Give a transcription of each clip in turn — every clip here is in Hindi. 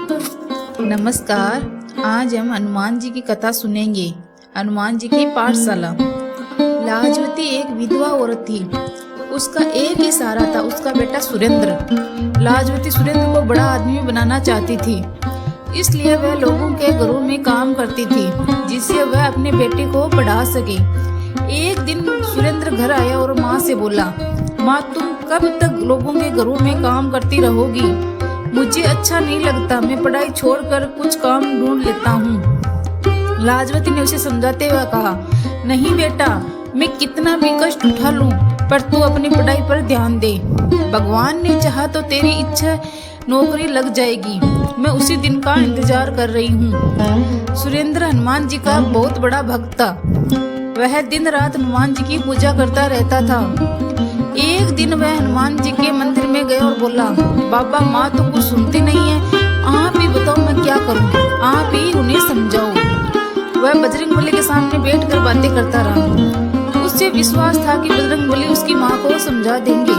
नमस्कार। आज हम हनुमान जी की कथा सुनेंगे। हनुमान जी की पाठशाला। लाजवती एक विधवा औरत थी। उसका एक ही सहारा था, उसका बेटा सुरेंद्र। लाजवती सुरेंद्र को बड़ा आदमी बनाना चाहती थी, इसलिए वह लोगों के घरों में काम करती थी जिससे वह अपने बेटे को पढ़ा सके। एक दिन सुरेंद्र घर आया और माँ से बोला, माँ तुम कब तक लोगों के घरों में काम करती रहोगी? मुझे अच्छा नहीं लगता, मैं पढ़ाई छोड़कर कुछ काम ढूंढ लेता हूँ। लाजवती ने उसे समझाते हुए कहा, नहीं बेटा, मैं कितना भी कष्ट उठा लूं, पर तू अपनी पढ़ाई पर ध्यान दे। भगवान ने चाहा तो तेरी इच्छा नौकरी लग जाएगी। मैं उसी दिन का इंतजार कर रही हूँ। सुरेंद्र हनुमान जी का बहुत बड़ा भक्त था। वह दिन रात हनुमान जी की पूजा करता रहता था। एक दिन वह हनुमान जी के मंदिर में गया और बोला, बाबा माँ तो कुछ सुनती नहीं है, आप ही बताओ मैं क्या करूँ, आप ही उन्हें समझाओ। वह बजरंगबली के सामने बैठकर बातें करता रहा। उससे विश्वास था कि बजरंगबली उसकी माँ को समझा देंगे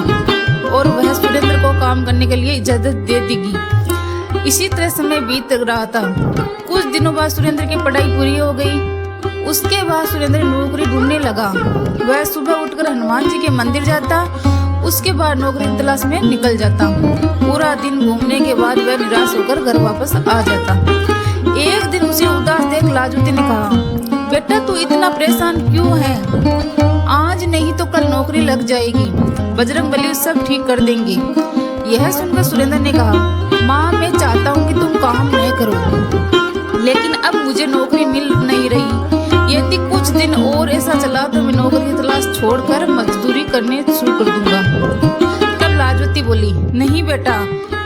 और वह सुरेंद्र को काम करने के लिए इजाजत दे देगी। इसी तरह समय बीत रहा था। कुछ दिनों बाद सुरेंद्र की पढ़ाई पूरी हो गई। उसके बाद सुरेंद्र नौकरी ढूंढने लगा। वह सुबह उठकर हनुमान जी के मंदिर जाता, उसके बाद नौकरी की तलाश में निकल जाता। पूरा दिन घूमने के बाद वह निराश होकर घर वापस आ जाता। एक दिन उसे उदास देख लाजवती ने कहा, बेटा तू इतना परेशान क्यों है? आज नहीं तो कल नौकरी लग जाएगी, बजरंगबली सब ठीक कर देंगे। यह सुनकर सुरेंद्र ने कहा, माँ मैं चाहता हूँ कि तुम काम न करो, लेकिन अब मुझे नौकरी मिल नहीं रही। यदि कुछ दिन और ऐसा चला तो मैं नौकरी की तलाश छोड़कर मजदूरी करने शुरू कर दूंगा। तब लाजवती बोली, नहीं बेटा,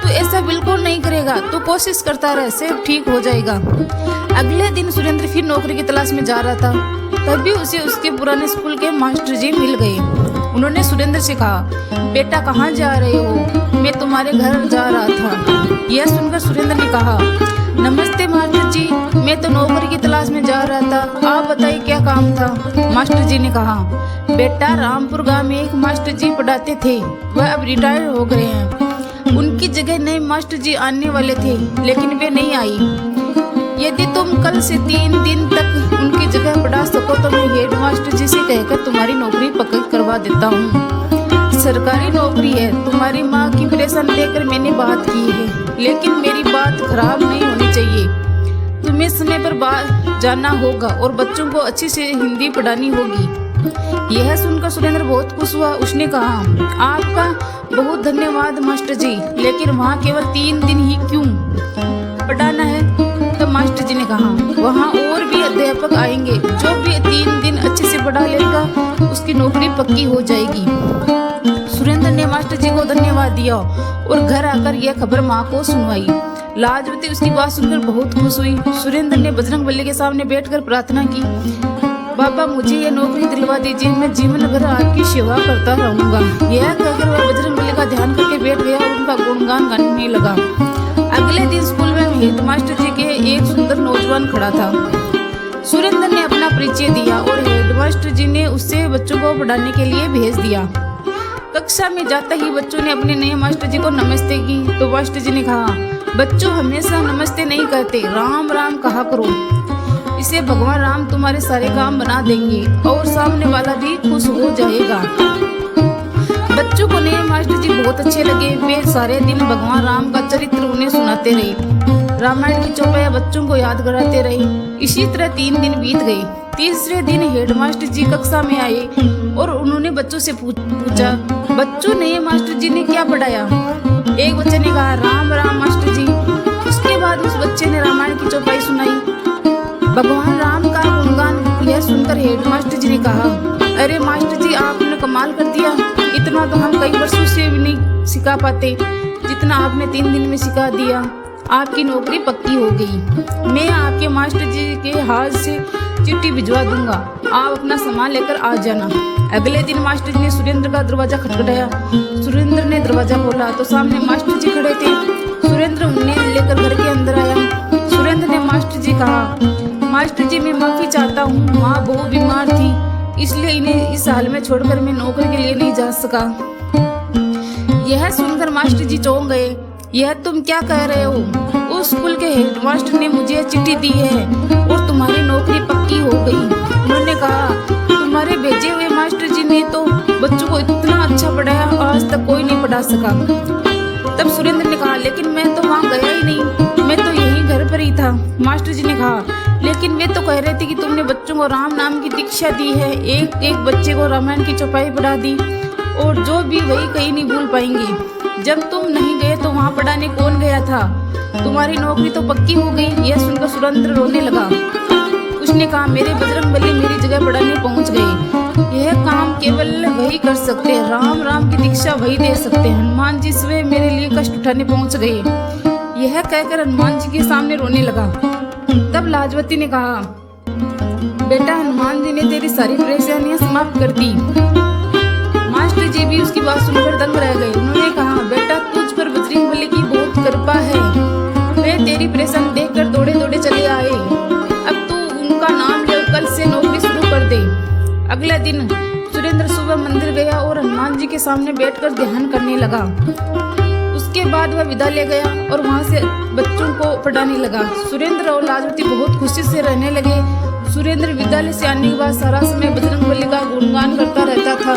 तू ऐसा बिल्कुल नहीं करेगा, तू कोशिश करता रह, सब ठीक हो जाएगा। अगले दिन सुरेंद्र फिर नौकरी की तलाश में जा रहा था। तभी उसे उसके पुराने स्कूल के मास्टर जी मिल गए। उन्होंने सुरेंद्र से कहा, बेटा कहाँ जा रहे हो? मैं तुम्हारे घर जा रहा था। यह सुनकर सुरेंद्र ने कहा, नमस्ते मास्टर जी, मैं तो नौकरी की तलाश में जा रहा था, आप बताइए क्या काम था? मास्टर जी ने कहा, बेटा रामपुर गांव में एक मास्टर जी पढ़ाते थे, वह अब रिटायर हो गए हैं। उनकी जगह नए मास्टर जी आने वाले थे, लेकिन वे नहीं आई। यदि तुम कल से 3 दिन तक उनकी जगह पढ़ा सको तो मैं हेड मास्टर जी से कहकर तुम्हारी नौकरी पक्की करवा देता हूँ। सरकारी नौकरी है। तुम्हारी माँ की परेशानी देखकर मैंने बात की है, लेकिन मेरी बात खराब नहीं होनी चाहिए। तुम्हें समय पर जाना होगा और बच्चों को अच्छी से हिंदी पढ़ानी होगी। यह सुनकर सुरेंद्र बहुत खुश हुआ। उसने कहा, आपका बहुत धन्यवाद मास्टर जी, लेकिन वहाँ केवल 3 दिन ही क्यों पढ़ाना है? तो मास्टर जी ने कहा, वहाँ और भी अध्यापक आएंगे, जो भी 3 दिन अच्छे से पढ़ा लेगा उसकी नौकरी पक्की हो जाएगी। सुरेंद्र ने मास्टर जी को धन्यवाद दिया और घर आकर यह खबर माँ को सुनवाई। लाजवती उसकी बात सुनकर बहुत खुश हुई। सुरेंद्र ने बजरंगबली के सामने बैठकर प्रार्थना की, बाबा मुझे यह नौकरी दिलवा दीजिए, मैं जीवन भर आपकी सेवा करता रहूंगा। यह कहकर वह बजरंगबली का ध्यान करके बैठ गया और उनका गुणगान गाने लगा। अगले दिन स्कूल में हेड मास्टर जी के एक सुंदर नौजवान खड़ा था। सुरेंद्र ने अपना परिचय दिया और हेड मास्टर जी ने उससे बच्चों को पढ़ाने के लिए भेज दिया। कक्षा में जाता ही बच्चों ने अपने नए मास्टर जी को नमस्ते की। तो मास्टर जी ने कहा, बच्चों हमेशा नमस्ते नहीं कहते, राम राम कहा करो, इसे भगवान राम तुम्हारे सारे काम बना देंगे और सामने वाला भी खुश हो जाएगा। बच्चों को नए मास्टर जी बहुत अच्छे लगे। वे सारे दिन भगवान राम का चरित्र उन्हें सुनाते रहे, रामायण की चौपाइयां बच्चों को याद कराते रहे। इसी तरह 3 दिन बीत गए। तीसरे दिन हेडमास्टर जी कक्षा में आए और उन्होंने बच्चों से पूछा, बच्चों नए मास्टर जी ने क्या पढ़ाया? एक बच्चे ने कहा, राम राम मास्टर जी। उसके बाद उस बच्चे ने रामायण की चौपाई सुनाई, भगवान राम का गुणगान। यह सुनकर हेडमास्टर जी ने कहा, अरे मास्टर जी आपने कमाल कर दिया, इतना तो हम कई वर्षों से भी नहीं सिखा पाते जितना आपने 3 दिन में सिखा दिया। आपकी नौकरी पक्की हो गई। मैं आपके मास्टर जी के हाथ से चिट्ठी भिजवा दूंगा, आप अपना सामान लेकर आ जाना। अगले दिन मास्टर जी ने सुरेंद्र का दरवाजा खटखटाया। सुरेंद्र ने दरवाजा खोला तो सामने मास्टर जी खड़े थे। सुरेंद्र उन्हें लेकर घर के अंदर आया। सुरेंद्र ने मास्टर जी कहा, मास्टर जी मैं माफी चाहता हूँ, माँ बहुत बीमार थी, इसलिए इन्हें इस हाल में छोड़कर मैं नौकरी के लिए नहीं जा सका। यह सुनकर मास्टर जी चौंक गए। यह तुम क्या कह रहे हो? उस स्कूल हेडमास्टर ने मुझे यह चिट्ठी दी है और तुम्हारी नौकरी पक्की हो गई। उन्होंने कहा, तुम्हारे भेजे हुए मास्टर जी ने तो बच्चों को इतना अच्छा पढ़ाया, आज तक कोई नहीं पढ़ा सका। तब सुरेंद्र ने कहा, लेकिन मैं तो वहाँ गया ही नहीं, मैं तो यहीं घर पर ही था। मास्टर जी ने कहा, लेकिन वे तो कह रहे थे कि तुमने बच्चों को राम नाम की दीक्षा दी है, एक एक बच्चे को रामायण की चौपाई पढ़ा दी और जो भी वही कहीं नहीं भूल पाएंगे। जब तुम नहीं गए तो वहाँ पढ़ाने कौन गया था? तुम्हारी नौकरी तो पक्की हो गई। यह सुनकर सुरेंद्र रोने लगा। उसने कहा, मेरे बजरंगबली मेरी जगह पढ़ाने पहुँच गए। यह काम केवल वही कर सकते हैं, राम राम की दीक्षा वही दे सकते हैं। हनुमान जी स्वयं मेरे लिए कष्ट उठाने पहुँच गए। यह कहकर हनुमान जी के सामने रोने लगा। तब लाजवती ने कहा, बेटा, हनुमान जी ने तेरी सारी परेशानियां समाप्त कर दी। मास्टर जी भी उसकी बात सुनकर दंग रह गए। उन्होंने कहा, बेटा, तुझ पर बजरंगबली की बहुत कृपा है। वे तेरी परेशानी देखकर दौड़े दौड़े चले आए। अब तू उनका नाम ले, कल से नौकरी शुरू कर दे। अगले दिन सुरेंद्र सुबह मंदिर गया और हनुमान जी के सामने बैठकर ध्यान करने लगा। उसके बाद वह विदा ले गया और वहां से बच्चों को पढ़ाने लगा। सुरेंद्र और लाजवती बहुत खुशी से रहने लगे। सुरेंद्र विद्यालय से आने के बाद सारा समय बजरंगबली का गुणगान करता रहता था।